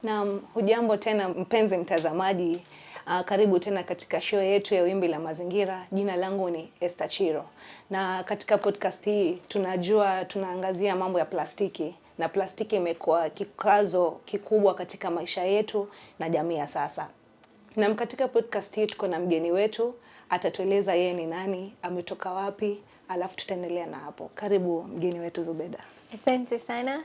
Na hujambo tena mpenzi mtazamaji, karibu tena katika show yetu ya Wimbi la Mazingira. Jina langu ni Esther Chiro. Na katika podcast hii tunaangazia mambo ya plastiki, na plastiki imekuwa kikwazo kikubwa katika maisha yetu na jamii ya sasa. Na katika podcast hii tuko na mgeni wetu, atatueleza yeye ni nani, ametoka wapi, alafu tutaendelea na hapo. Karibu mgeni wetu Zubeda. Asante sana.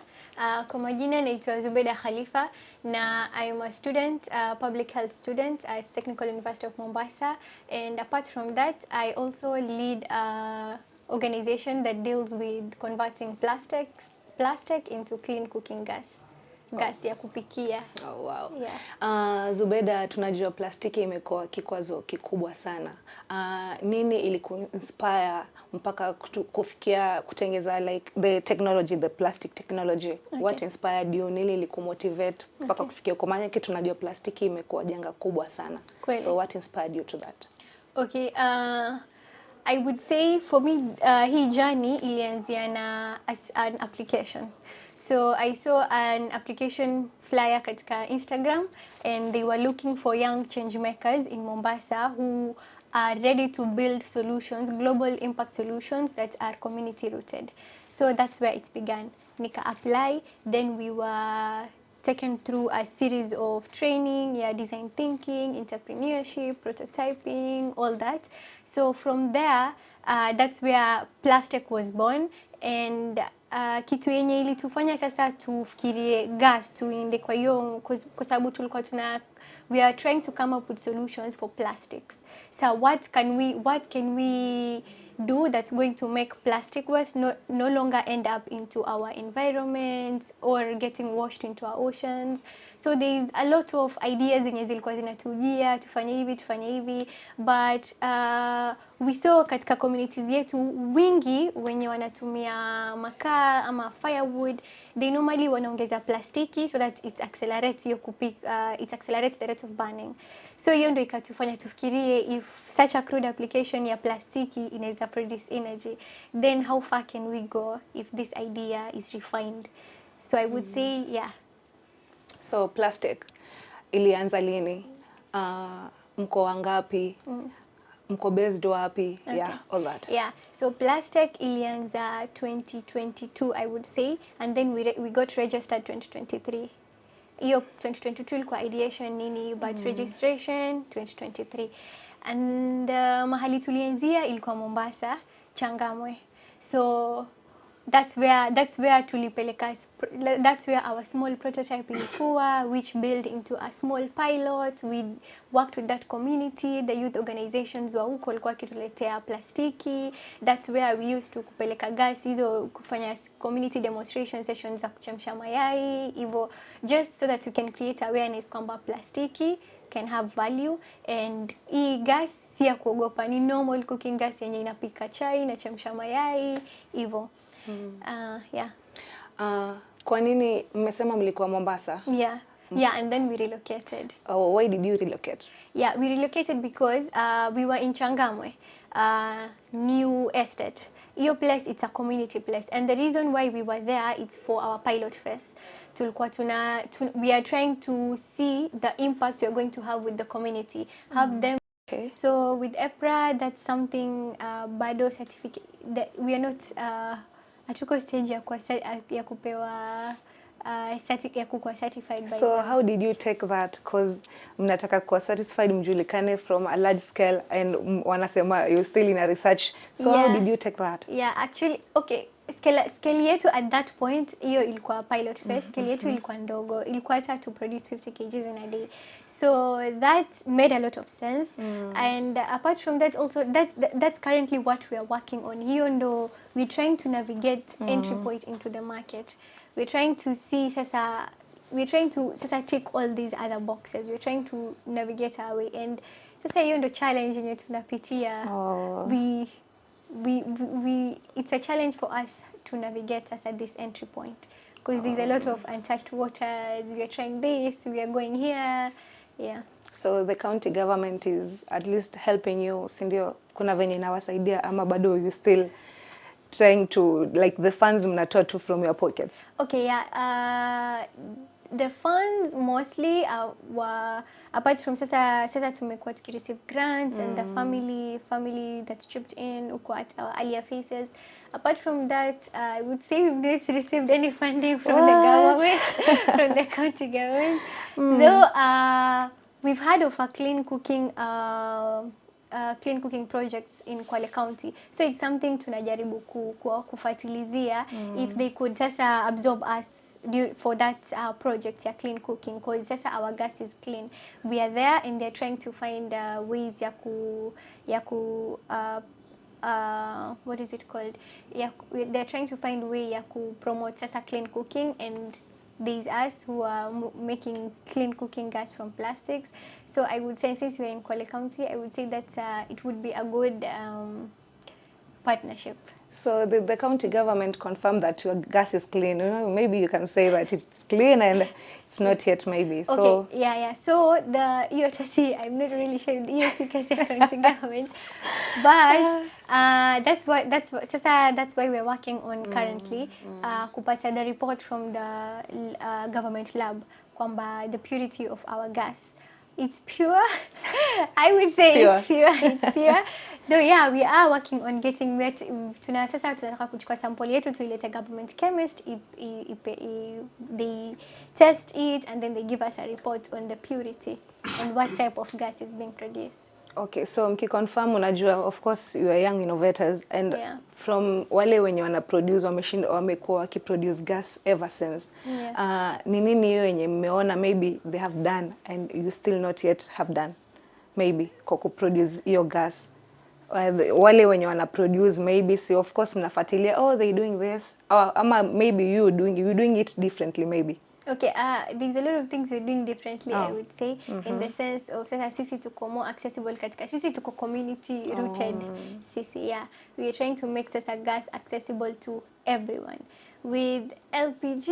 Kwa majina naitwa Zubeda Khalifa na I am a student, public health student at Technical University of Mombasa, and apart from that I also lead a organization that deals with converting plastic into clean cooking gas. Gas ya kupikia. Oh, wow. Yeah. Zubeda, tunajua plastiki imekuwa kikwazo kikubwa sana. Nini ilikuinspire mpaka kufikia kutengeza like the plastic technology? Okay. What inspired you? Nini ilikumotivate mpaka kufikia huko? Maana tunajua plastiki imekuwa janga kubwa sana. Kweli. So what inspired you to that? Okay, I would say for me, hii journey ilianzia na as an application. So I saw an application flyer katika Instagram, and they were looking for young change makers in Mombasa who are ready to build solutions, global impact solutions that are community rooted. So that's where it began. Nika apply, then we were taken through a series of training, design thinking, entrepreneurship, prototyping, all that. So from there, that's where Plastech was born, and kitu yenye ilitufanya sasa tufikirie gas tuende kwa hiyo, kwa sababu tulikuwa we are trying to come up with solutions for plastics. So what can we do that's going to make plastic waste no longer end up into our environment or getting washed into our oceans. So there's a lot of ideas zenye zilikuwa zinatujia tufanye hivi, but we saw katika communities yetu wingi wenye wanatumia makaa ama firewood, they normally wanaongeza plastiki so that it accelerates the rate of burning. So hiyo ndio ikatufanya tufikirie, if such a crude application ya plastiki inaweza produce energy, then how far can we go if this idea is refined? So I would say, yeah. So plastic ilianza lini? Mko wangapi? Mko based wapi? Okay. Yeah, all that. Yeah, so Plastech ilianza 2022, I would say, and then we got registered 2023. Hiyo 2022 ilikuwa ideation nini, but registration 2023. And mahali tulianzia ilikuwa Mombasa, Changamwe. So that's where tulipeleka, that's where our small prototype ilikuwa, which built into a small pilot. We worked with that community, the youth organizations wa huko walikuwa kituletea plastiki. That's where we used to kupeleka gas hizo, kufanya community demonstration sessions za kuchemsha mayai hivyo, just so that we can create awareness kwamba plastiki can have value, and hii gas si ya kuogopa, ni normal cooking gas yenye inapika chai na chemsha mayai hivyo. Yeah. Kwa nini mmesema mlikuwa Mombasa? Yeah. Yeah, and then we relocated. Oh, why did you relocate? Yeah, we relocated because we were in Changamwe, new estate. Your place, it's a community place, and the reason why we were there, it's for our pilot phase. We are trying to see the impact we are going to have with the community, have them. Okay. So with EPRA, that's something bado certificate that we are not hatuko stage ya kupewa ya kuwa certified by So them. how did you take that? Because mnataka kuwa satisfied mjulikane from a large scale, and wanasema you're still in a research. So yeah. How did you take that? Yeah, actually, okay, scale yetu at that point hiyo ilikuwa pilot phase. Scale yetu ilikuwa ndogo, ilikuwa hata to produce 50 kgs in a day. So that made a lot of sense. And apart from that also, that's currently what we are working on. Hiyo ndo we're trying to navigate entry point into the market. We're trying to see sasa tick all these other boxes. We're trying to navigate our way, and sasa hiyo ndo challenge yenye tunapitia. It's a challenge for us to navigate us at this entry point, because there's a lot of untouched waters. We are trying this, we are going here. Yeah. So the county government is at least helping you, sindio? Kuna venye inawasaidia ama bado you still trying to, like, the funds mnatoa tu from your pockets? Okay, yeah. the funds mostly were apart from sasa tumekuwa tukireceive grants and the family that chipped in uko at our earlier phases. Apart from that, I would say we've not received any funding from the government, from the county government. Though we've heard of a clean cooking projects in Kwale County. So it's something tunajaribu kufuatilizia if they could just absorb us for that project ya clean cooking, because just our gas is clean. We are there and they're trying to find ways what is it called? They're trying to find way ya promote sasa clean cooking, and there's us who are making clean cooking gas from plastics. So I would say, since we're in Kwale County, I would say that it would be a good partnership. So the county government confirmed that your gas is clean. You know, maybe you can say that it's clean and it's not yet maybe. So Okay, yeah. So the UTC, I'm not really sure the UTC county government, but that's why we're working on currently kupata the report from the government lab kwamba the purity of our gas. It's pure. I would say pure. It's pure. Though yeah, we are working on getting tunataka kuchukua sample yetu tuilete government chemist, they test it and then they give us a report on the purity and what type of gas is being produced. Okay, so mkiconfirm, unajua of course you are young innovators and from wale wenye wana produce wamekuwa wakiproduce gas ever since. Ni nini hiyo yenye mmeona maybe they have done and you still not yet have done maybe kwa kuproduce hiyo gas? Wale wenye wana produce maybe see of course mnafuatilia they doing this, ama maybe you doing it differently maybe. Okay, there's a lot of things we're doing differently, I would say, in the sense of sasa sisi tuko more accessible katika sisi tuko community rooted sisi, yeah. We are trying to make sasa gas accessible to everyone. With LPG,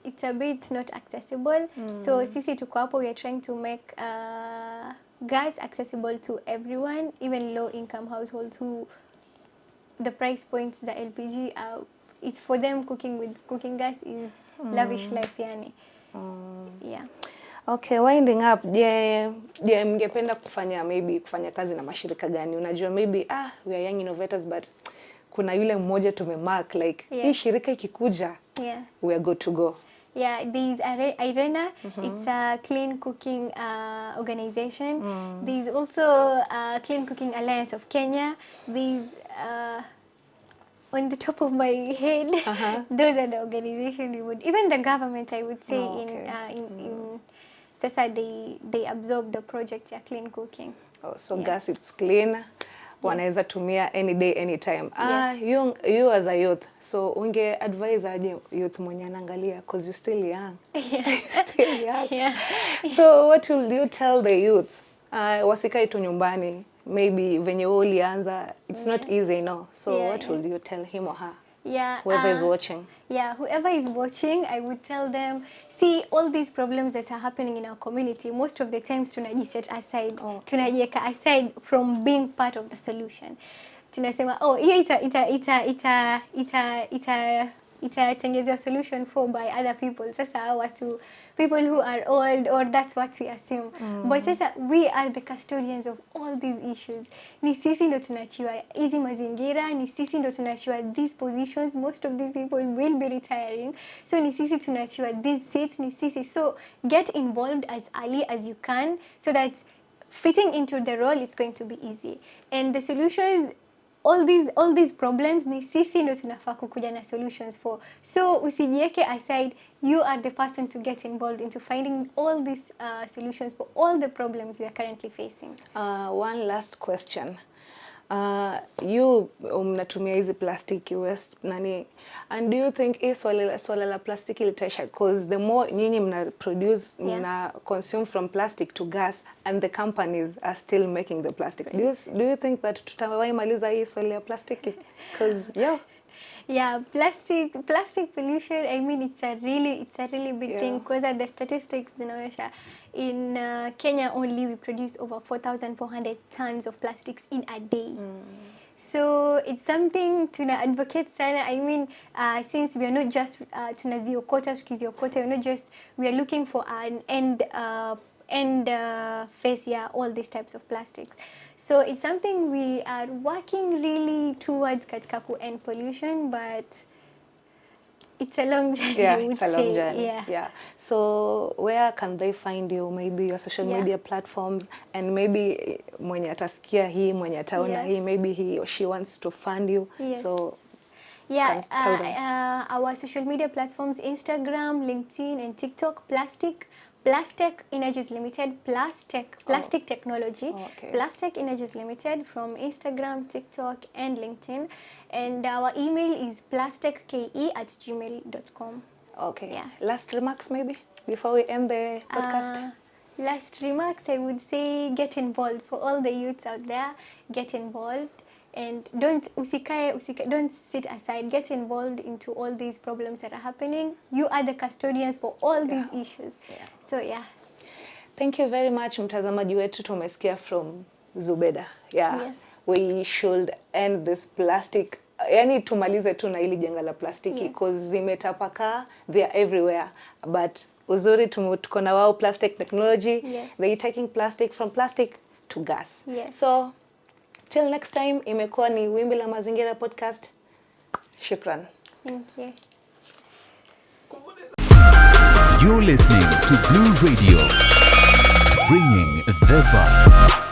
it's a bit not accessible. So sisi tuko hapo, we are trying to make gas accessible to everyone, even low income households who the price points the LPG are, it's for them. Cooking gas is lavish life yani. Yeah. Okay, winding up, je mngependa kufanya kazi na mashirika gani? Unajua maybe we are young innovators but kuna yule mmoja tumemark like hii shirika ikikuja we are good to go. Yeah, there's IRENA. It's a clean cooking organization. There's also Clean Cooking Alliance of Kenya. There's on the top of my head, those are the organizations we would, even the government, I would say, in sasa they absorb the project ya clean cooking. So gas it's clean, wanaweza tumia any day anytime. You as a youth, so unge advise aje youth mwenye anaangalia, because you still young. Still young. So what will you tell the youth? Wasikae tu nyumbani, maybe venye ulianza, it's not easy, you know. So what will you tell him or her? Whoever is watching. Yeah, whoever is watching, I would tell them, see, all these problems that are happening in our community, most of the times tunajiset aside, tunajieka aside from being part of the solution. Tunasema, hiyo itatengenezwa solution for by other people. Sasa watu, people who are old, or that's what we assume. But sasa we are the custodians of all these issues. Ni sisi ndo tunachiwa hizi mazingira, ni sisi ndo tunachiwa these positions. Most of these people will be retiring. So ni sisi tunachiwa these seats, ni sisi. So get involved as early as you can so that fitting into the role it's going to be easy. And the solutions, all these problems ni sisi ndo tunafaa kukuja na solutions for. So usijieke aside, you are the person to get involved into finding all these solutions for all the problems we are currently facing. One last question. You mnatumia hizi plastic waste nani, and do you think swala la plastic ilitaisha? Because the more nyinyi mna produce mna consume from plastic to gas, and the companies are still making the plastic. Do you think that tutawai maliza hii swala ya plastic? Because plastic pollution, I mean, it's a really big thing, because at the statistics zinaonyesha in Kenya only we produce over 4,400 tons of plastics in a day. So it's something tuna advocate sana. I mean, since we are not just tunaziokota tukiziokota, we are looking for an end phase, all these types of plastics. So it's something we are working really towards katika ku end pollution, but it's a long journey. Yeah, I would it's a long say. journey. Yeah. So where can they find you? Maybe your social Yeah. media platforms, and maybe mwenye atasikia hii, mwenye ataona Yes. hii, maybe he or she wants to fund you. Yes. So Yeah, can tell them. our social media platforms, Instagram, LinkedIn, and TikTok, Plastech Energies Limited, Plastic Technology, Okay. Plastech Energies Limited from Instagram, TikTok, and LinkedIn. And our email is plastechke@gmail.com. Okay. Yeah. Last remarks maybe before we end the podcast. Last remarks, I would say get involved. For all the youths out there, get involved. And don't sit aside. Get involved into all these problems that are happening. You are the custodians for all these issues. Yeah. So yeah. Thank you very much mtazamaji wetu, tumesikia from Zubeda. Yeah. Yes. We should end this plastic. Yani tumalize tu na hili janga la plastiki because zimetapakaa, they are everywhere. But uzuri tuko na wao Plastech Technology. Yes. They taking plastic from plastic to gas. Yes. So till next time, imekuwa ni Wimbi la Mazingira podcast. Shukran. Thank you. You're listening to Blue Radio, bringing the vibe.